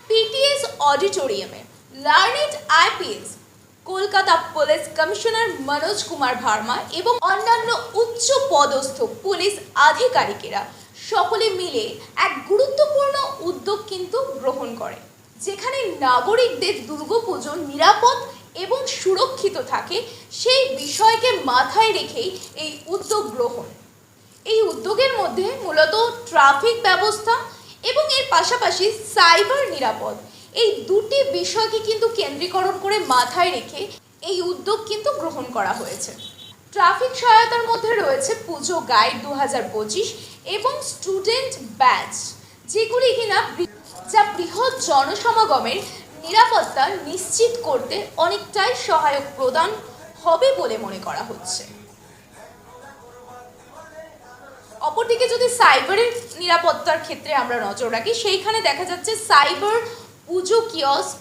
PTS অডিটোরিয়ামে learned IPS Kolkata police commissioner Manoj Kumar Verma এবং অন্যান্য উচ্চ পদস্থ পুলিশ আধিকারিকেরা সকলে মিলে এক গুরুত্বপূর্ণ উদ্যোগ কিন্তু গ্রহণ করে, যেখানে নাগরিকদের দুর্গাপুজো নিরাপদ এবং সুরক্ষিত থাকে সেই বিষয়কে মাথায় রেখেই এই উদ্যোগ গ্রহণ। এই উদ্যোগের মধ্যে মূলত ট্রাফিক ব্যবস্থা এবং এর পাশাপাশি সাইবার নিরাপদ এই দুটি বিষয়কে কিন্তু কেন্দ্রীকরণ করে মাথায় রেখে এই উদ্যোগ কিন্তু গ্রহণ করা হয়েছে। ট্রাফিক সহায়তার মধ্যে রয়েছে পুজো গাইড 2025 এবং স্টুডেন্ট ব্যাচ, যেগুলি কিনা যা বৃহৎ জনসমাগমের নিরাপত্তা নিশ্চিত করতে অনেকটাই সহায়ক প্রদান হবে বলে মনে করা হচ্ছে। অপরদিকে যদি সাইবারের নিরাপত্তার ক্ষেত্রে আমরা নজর রাখি, সেইখানে দেখা যাচ্ছে সাইবার পুজো kiosk,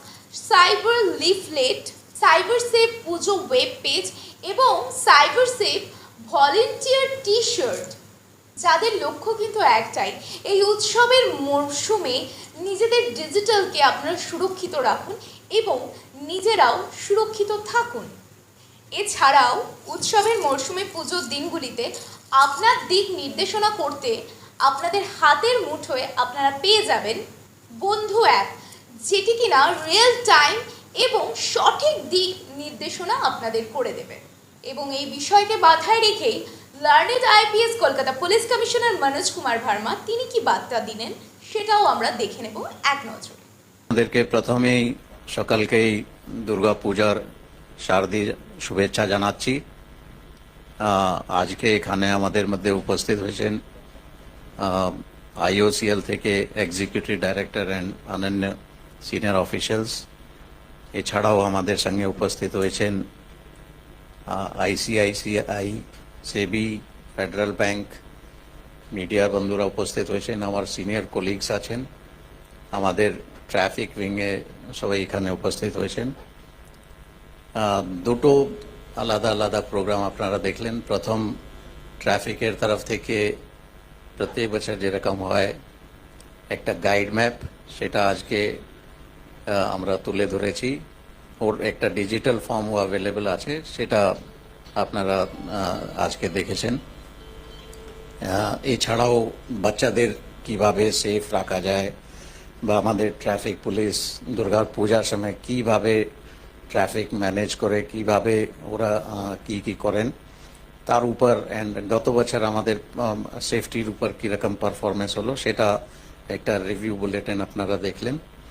cyber leaflet, cyber safe পুজো ওয়েব পেজ এবং cyber safe volunteer T shirt, যাদের লক্ষ্য কিন্তু একটাই, এই উৎসবের মরশুমে নিজেদের ডিজিটালকে আপনারা সুরক্ষিত রাখুন এবং নিজেরাও সুরক্ষিত থাকুন। এছাড়াও উৎসবের মরশুমে পুজোর দিনগুলিতে আপনার দিক নির্দেশনা করতে আপনাদের হাতের মুঠোয় আপনারা পেয়ে যাবেন বন্ধু অ্যাপ, যেটি কিনা রিয়েল টাইম এবং সঠিক দিক নির্দেশনা আপনাদের করে দেবে। এবং এই বিষয়কে মাথায় রেখেই learned IPS Kolkata police commissioner Manoj Kumar Verma তিনি কি বার্তা দিলেন সেটাও আমরা দেখে নেব এক নজরে। আমাদেরকে প্রথমেই সকালকেই দুর্গা পূজার শারদীয় শুভেচ্ছা জানাচ্ছি। আজকে এখানে আমাদের মধ্যে উপস্থিত হয়েছেন আইওসিএল থেকে এক্সিকিউটিভ ডাইরেক্টর অ্যান্ড অন্যান্য সিনিয়র অফিসিয়ালস। এছাড়াও আমাদের সঙ্গে উপস্থিত হয়েছেন আইসিআইসিআই, সেবি, ফেডারেল ব্যাংক, মিডিয়ার বন্ধুরা উপস্থিত হয়েছেন, আমার সিনিয়র কলিগস আছেন, আমাদের ট্রাফিক উইংয়ে সবাই এখানে উপস্থিত হয়েছেন। দুটো আলাদা আলাদা প্রোগ্রাম আপনারা দেখলেন। প্রথম, ট্রাফিকের তরফ থেকে প্রত্যেক বছর যেরকম হয় একটা গাইড ম্যাপ, সেটা আজকে আমরা তুলে ধরেছি। ওর একটা ডিজিটাল ফর্মও অ্যাভেলেবল আছে, সেটা আপনারা আজকে দেখেছেন। এছাড়াও বাচ্চাদের কিভাবে সেফ রাখা যায় বা আমাদের ট্রাফিক পুলিশ দুর্গা পূজার সময় কিভাবে ট্রাফিক ম্যানেজ করে, কিভাবে ওরা কি করেন তার উপর, অ্যান্ড গত বছর আমাদের সেফটির উপর কীরকম পারফরমেন্স হলো সেটা একটা রিভিউ বুলেটিন আপনারা দেখলেন।